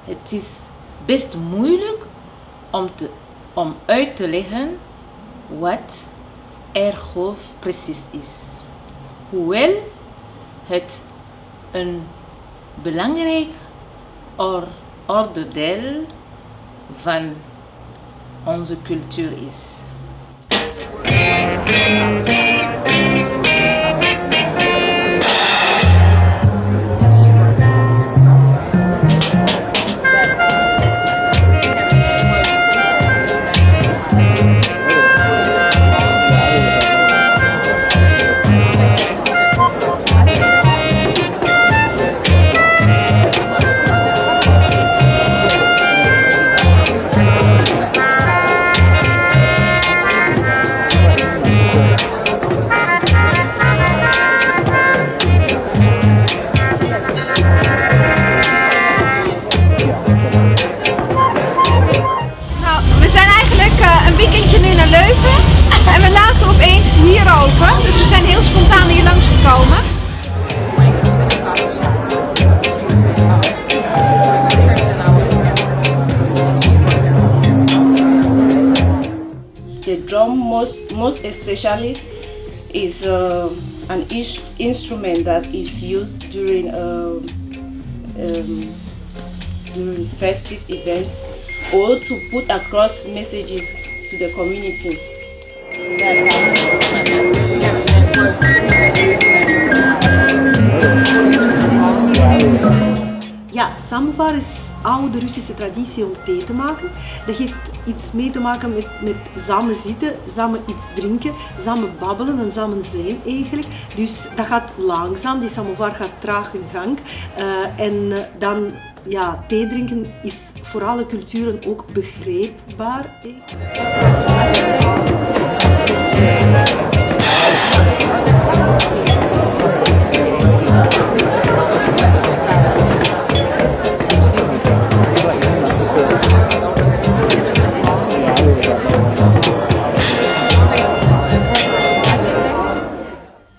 Het is best moeilijk om uit te leggen wat erfgoed precies is. Hoewel het een belangrijk onderdeel van onze cultuur is. En we lazen opeens hierover, dus we zijn heel spontaan hier langsgekomen. The drum most especially is an instrument that is used during festive events or to put across messages to the community. Ja, samovar is oude Russische traditie om thee te maken. Dat heeft iets mee te maken met samen zitten, samen iets drinken, samen babbelen en samen zijn eigenlijk. Dus dat gaat langzaam, die samovar gaat traag in gang. En dan, ja, thee drinken is voor alle culturen ook begrijpbaar.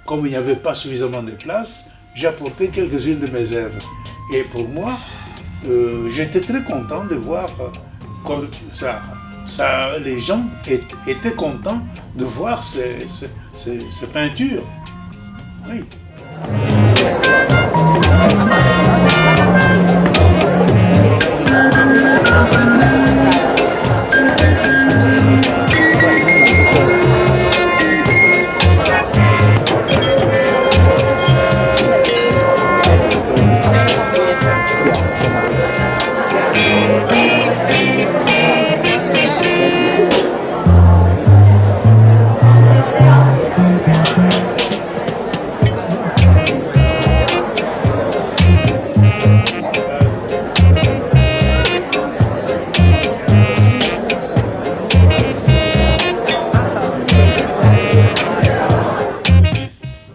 Comme il n'y avait pas suffisamment de place, j'ai apporté quelques-unes de mes œuvres. Et pour moi, j'étais très content de voir que les gens étaient contents de voir ces peintures. Oui.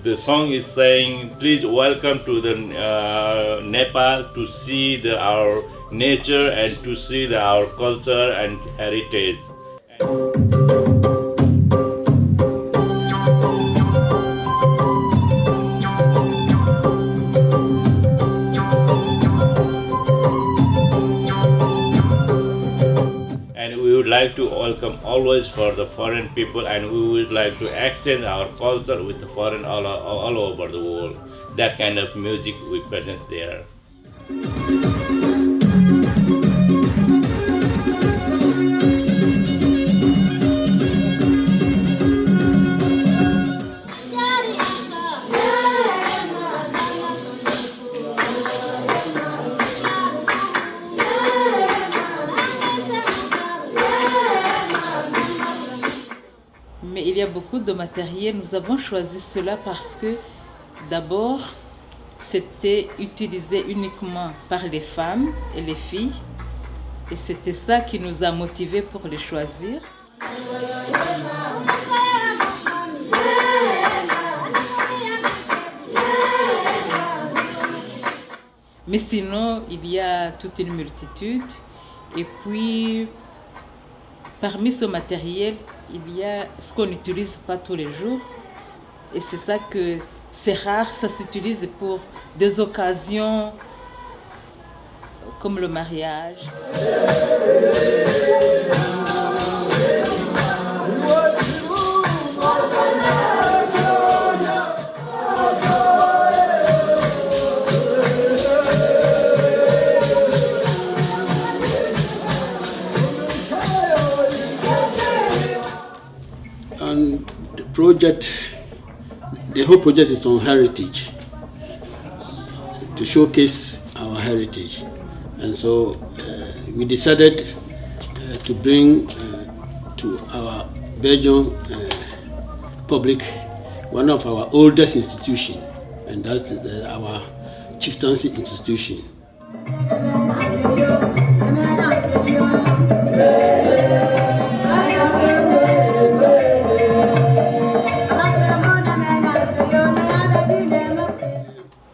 The song is saying, please welcome to the Nepal to see our nature and to see our culture and heritage. We would like to welcome always for the foreign people, and we would like to exchange our culture with the foreign all over the world. That kind of music we present there. Mais il y a beaucoup de matériel. Nous avons choisi cela parce que d'abord, c'était utilisé uniquement par les femmes et les filles. Et c'était ça qui nous a motivés pour les choisir. Mais sinon, il y a toute une multitude. Et puis, parmi ce matériel, il y a ce qu'on n'utilise pas tous les jours. Et c'est ça que c'est rare, ça s'utilise pour des occasions comme le mariage. And the whole project is on heritage, to showcase our heritage. And so we decided to bring to our Belgian public one of our oldest institutions, and that's our chieftaincy institution.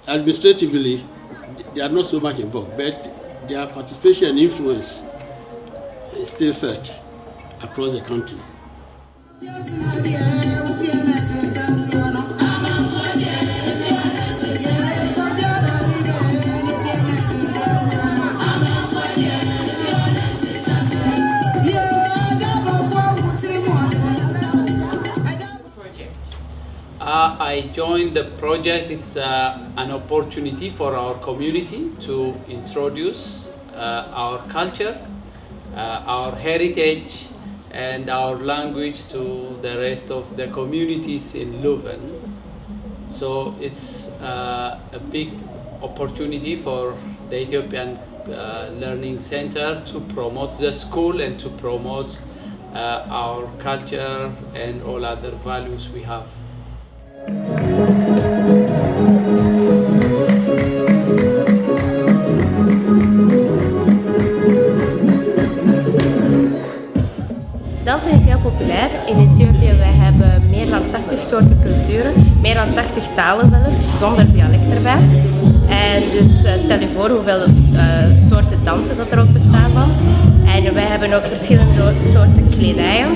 Administratively, they are not so much involved, but their participation and influence is still felt across the country. I joined the project. It's an opportunity for our community to introduce our culture, our heritage, and our language to the rest of the communities in Leuven. So it's a big opportunity for the Ethiopian Learning Center to promote the school and to promote our culture and all other values we have. Dansen is heel populair in Ethiopië. Wij hebben meer dan 80 soorten culturen, meer dan 80 talen zelfs, zonder dialect erbij. En dus stel je voor hoeveel soorten dansen dat er ook bestaan dan. En wij hebben ook verschillende soorten kledijen.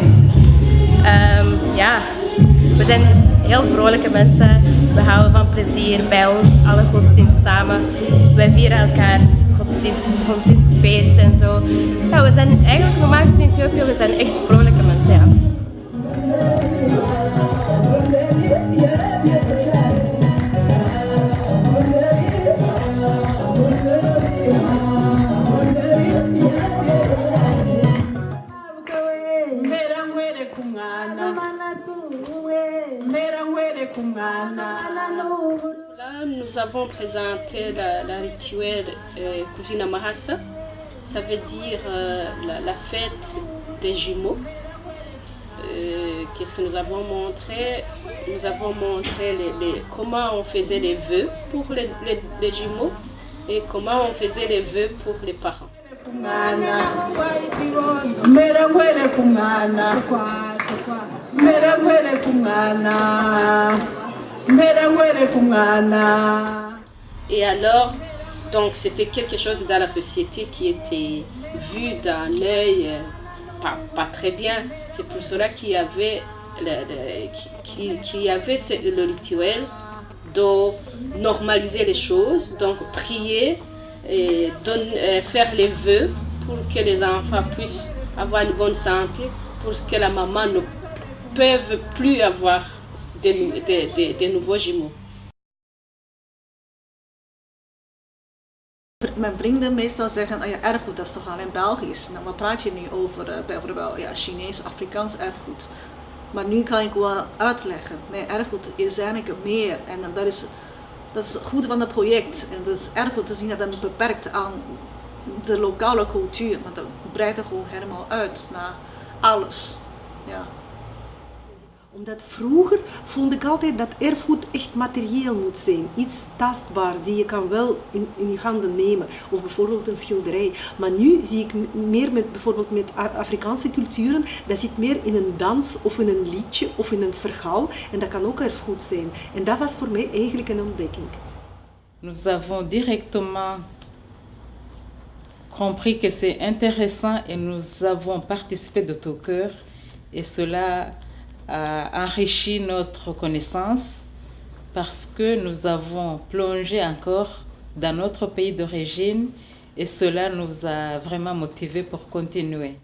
We zijn heel vrolijke mensen. We houden van plezier bij ons, alle godsdiensten samen. Wij vieren elkaars godsdienstfeesten en zo. Ja, we zijn eigenlijk normaal gezien in Ethiopië, we zijn echt vrolijke mensen. Ja. Là, nous avons présenté la rituel Kuvina Mahasa. Ça veut dire la fête des jumeaux. Qu'est-ce que nous avons montré? Nous avons montré comment on faisait les vœux pour les jumeaux et comment on faisait les vœux pour les parents. Et alors, donc c'était quelque chose dans la société qui était vu d'un œil pas très bien. C'est pour cela qu'il y avait le rituel de normaliser les choses, donc prier et faire les vœux pour que les enfants puissent avoir une bonne santé, pour que la maman ne peuvent plus avoir des nouveaux jumeaux. Mijn vrienden meestal zeggen, oh ja, erfgoed, dat is toch alleen Belgisch. Nou, wat praat je nu over bijvoorbeeld Chinees, Afrikaans erfgoed? Maar nu kan ik wel uitleggen, nee, erfgoed is eigenlijk meer. En dat is het goede van het project. En dus erfgoed is niet dat beperkt aan de lokale cultuur, maar dat breidt er gewoon helemaal uit naar alles. Ja. Omdat vroeger vond ik altijd dat erfgoed echt materieel moet zijn. Iets tastbaar die je kan wel in je handen nemen. Of bijvoorbeeld een schilderij. Maar nu zie ik meer bijvoorbeeld met Afrikaanse culturen. Dat zit meer in een dans of in een liedje of in een verhaal. En dat kan ook erfgoed zijn. En dat was voor mij eigenlijk een ontdekking. Nous avons directement compris que c'est intéressant et nous avons participé de tout cœur. Et cela a enrichi notre connaissance parce que nous avons plongé encore dans notre pays d'origine Et cela nous a vraiment motivés pour continuer.